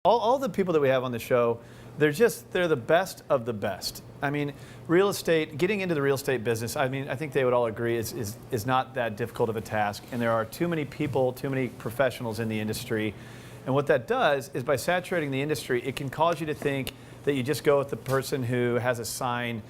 All the people that we have on the show, they're the best of the best. I mean, real estate, getting into the real estate business, I mean, I think they would all agree is not that difficult of a task. And there are too many people, too many professionals in the industry. And what that does is by saturating the industry, it can cause you to think that you just go with the person who has a sign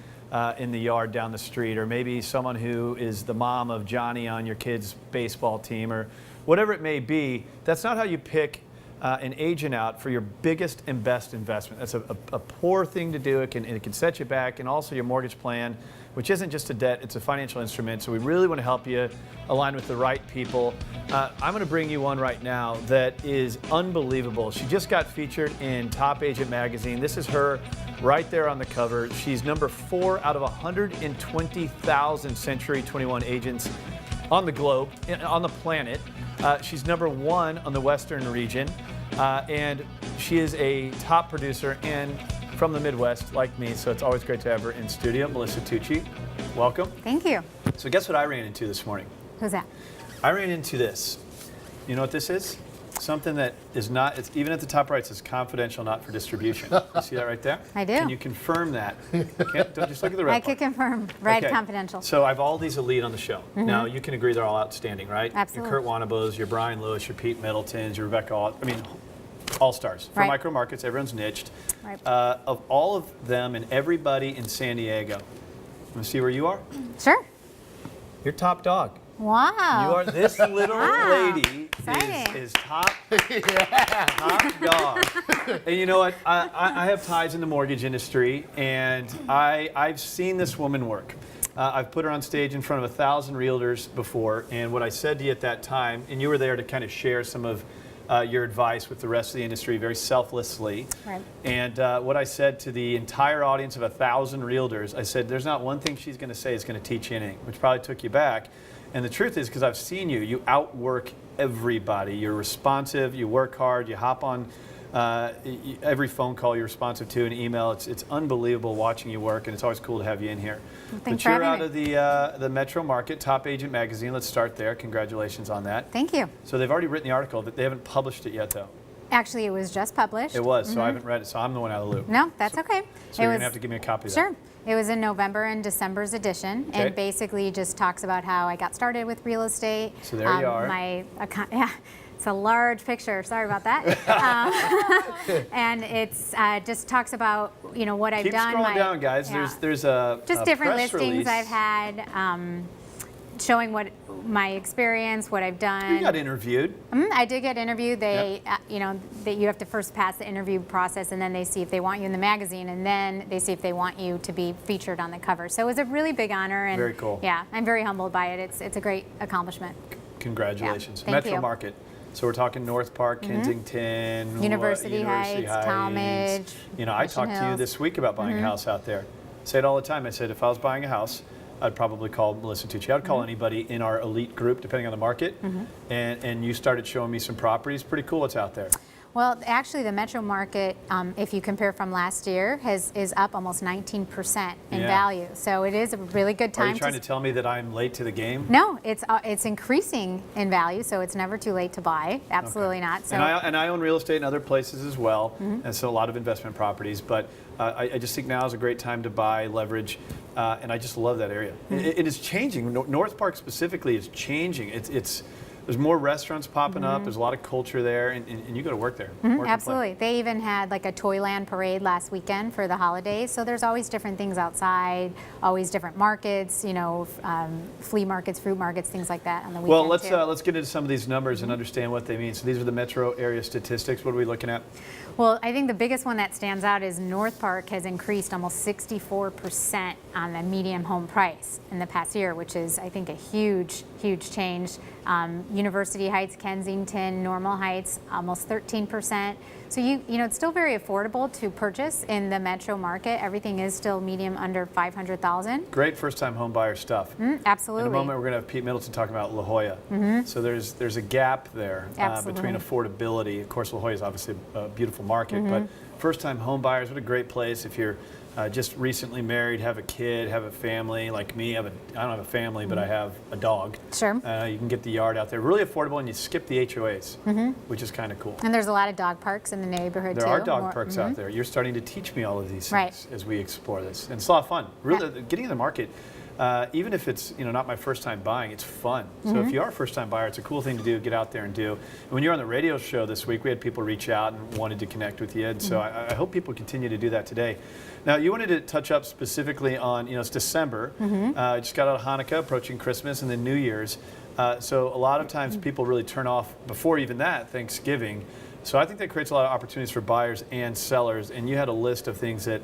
in the yard down the street, or maybe someone who is the mom of Johnny on your kid's baseball team, or whatever it may be. That's not how you pick an agent out for your biggest and best investment. That's a poor thing to do. It can set you back, and also your mortgage plan, which isn't just a debt, it's a financial instrument. So we really want to help you align with the right people. I'm going to bring you one right now that is unbelievable. She just got featured in Top Agent magazine. This is her right there on the cover. She's number 4 out of 120,000 Century 21 agents on the globe, on the planet. She's number 1 on the Western region, and she is a top producer and from the Midwest, like me, so it's always great to have her in studio. Melissa Tucci, welcome. Thank you. So guess what I ran into this morning? Who's that? I ran into this. You know what this is? Something that is not, it's even at the top right, it says confidential, not for distribution. You see that right there? I do. Can you confirm that? Don't just look at the red I can confirm. Right, okay. Confidential. So I have all these elite on the show. Now, you can agree they're all outstanding, right? Absolutely. Your Kurt Wannabos, your Brian Lewis, your Pete Middletons, your Rebecca all-stars. For micro markets, everyone's niched. Right. Of all of them and everybody in San Diego, want to see where you are? Sure. You're top dog. Wow. You are this little lady is top, top dog. And you know what? I have ties in the mortgage industry, and I've seen this woman work. I've put her on stage in front of 1,000 realtors before, and what I said to you at that time, and you were there to kind of share some of your advice with the rest of the industry very selflessly. Right. And what I said to the entire audience of 1,000 realtors, I said, there's not one thing she's going to say is going to teach you anything, which probably took you back. And the truth is, because I've seen you, you outwork everybody. You're responsive, you work hard, you hop on every phone call you're responsive to, an email. It's unbelievable watching you work, and it's always cool to have you in here. Well, but you're out of the metro market, Top Agent magazine. Let's start there. Congratulations on that. Thank you. So they've already written the article, but they haven't published it yet, though. Actually, it was just published. It was, so I haven't read it, so I'm the one out of the loop. No, that's okay. So you're going to have to give me a copy of that. Sure. It was in November and December's edition, and basically just talks about how I got started with real estate. So there you are. Yeah, it's a large picture. Sorry about that. And it's just talks about what I've done. Keep scrolling down, guys. Yeah. There's a just different press listings release. I've had. Showing what my experience, what I've done. You got interviewed. I did get interviewed. They, that you have to first pass the interview process, and then they see if they want you in the magazine, and then they see if they want you to be featured on the cover. So it was a really big honor, and very cool. Yeah, I'm very humbled by it. It's a great accomplishment. Congratulations, yeah, Metro Market. So we're talking North Park, Kensington, University Heights, Talmadge. I talked to you this week about buying a house out there. I say it all the time. I said if I was buying a house, I'd probably call Melissa Tucci. I'd call anybody in our elite group, depending on the market. And you started showing me some properties. Pretty cool what's out there. Well, actually, the metro market, if you compare from last year, is up almost 19% in value. So it is a really good time. Are you trying to tell me that I'm late to the game? No, it's increasing in value, so it's never too late to buy. Absolutely not. So, and I own real estate in other places as well, and so a lot of investment properties. But I just think now is a great time to buy, leverage, and I just love that area. It is changing. North Park specifically is changing. There's more restaurants popping up. There's a lot of culture there, and you go to work there. Absolutely. They even had like a Toyland parade last weekend for the holidays. So there's always different things outside, always different markets, flea markets, fruit markets, things like that on the weekend. Well, let's get into some of these numbers and understand what they mean. So these are the metro area statistics. What are we looking at? Well, I think the biggest one that stands out is North Park has increased almost 64% on the median home price in the past year, which is, I think, a huge, huge change. University Heights, Kensington, Normal Heights, almost 13%. So it's still very affordable to purchase in the metro market. Everything is still medium under 500,000. Great first-time home buyer stuff. Absolutely. In a moment, we're going to have Pete Middleton talking about La Jolla. So there's a gap there between affordability. Of course, La Jolla is obviously a beautiful market, but first-time home buyers, what a great place if you're just recently married, have a kid, have a family like me. I don't have a family, but I have a dog. Sure. You can get the yard out there. Really affordable, and you skip the HOAs, which is kind of cool. And there's a lot of dog parks in the neighborhood, too. There are dog parks out there. You're starting to teach me all of these things Right. as we explore this. And it's a lot of fun. Really, getting in the market, even if it's not my first time buying, it's fun. So if you are a first time buyer, it's a cool thing to do, get out there and do. And when you're on the radio show this week, we had people reach out and wanted to connect with you. And so I hope people continue to do that today. Now, you wanted to touch up specifically on, it's December. Just got out of Hanukkah, approaching Christmas, and then New Year's. So a lot of times people really turn off before even that, Thanksgiving. So I think that creates a lot of opportunities for buyers and sellers. And you had a list of things that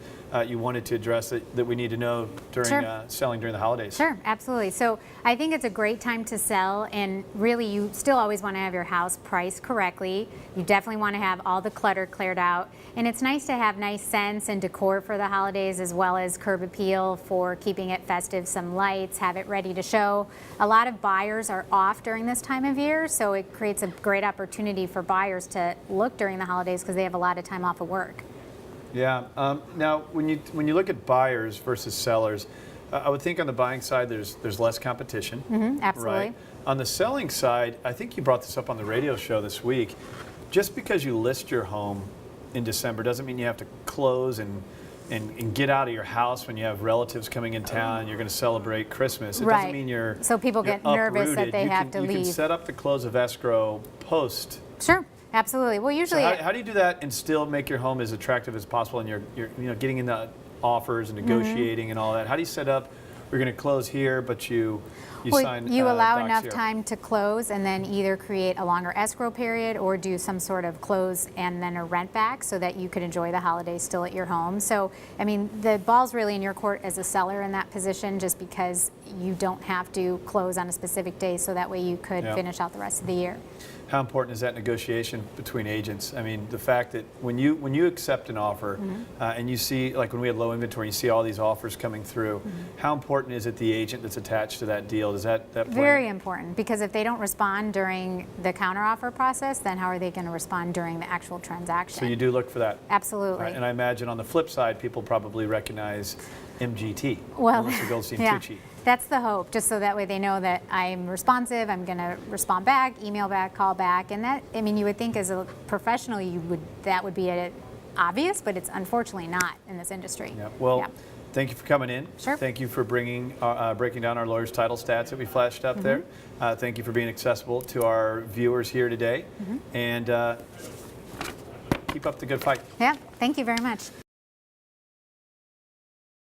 you wanted to address that we need to know during Sure. selling during the holidays. Sure, absolutely. So I think it's a great time to sell, and really you still always want to have your house priced correctly. You definitely want to have all the clutter cleared out. And it's nice to have nice scents and decor for the holidays, as well as curb appeal for keeping it festive, some lights, have it ready to show. A lot of buyers are off during this time of year, so it creates a great opportunity for buyers to look during the holidays because they have a lot of time off of work. Yeah. Now, when you look at buyers versus sellers, I would think on the buying side there's less competition. Absolutely. Right. On the selling side, I think you brought this up on the radio show this week. Just because you list your home in December doesn't mean you have to close and get out of your house when you have relatives coming in town and you're going to celebrate Christmas. It doesn't mean you're So people get nervous that uprooted. they have to You can leave. set up the close of escrow post. Sure, absolutely. Well, usually So how do you do that and still make your home as attractive as possible, and you're getting into offers and negotiating and all that? How do you set up? We're going to close here, but you sign. You allow docs enough here. time to close, and then either create a longer escrow period or do some sort of close and then a rent back, so that you could enjoy the holidays still at your home. So, I mean, the ball's really in your court as a seller in that position, just because you don't have to close on a specific day, so that way you could finish out the rest of the year. How important is that negotiation between agents? I mean, the fact that when you accept an offer and you see, like when we had low inventory, you see all these offers coming through, how important is it the agent that's attached to that deal? Does that play? Very important, because if they don't respond during the counteroffer process, then how are they going to respond during the actual transaction? So you do look for that. Absolutely. Right. And I imagine on the flip side, people probably recognize MGT, Well, Melissa Goldstein yeah. Tucci. That's the hope, just so that way they know that I'm responsive, I'm going to respond back, email back, call back. And that, I mean, you would think as a professional that would be obvious, but it's unfortunately not in this industry. Yeah. Well, thank you for coming in. Sure. Thank you for breaking down our lawyer's title stats that we flashed up there. Thank you for being accessible to our viewers here today. And keep up the good fight. Yeah, thank you very much.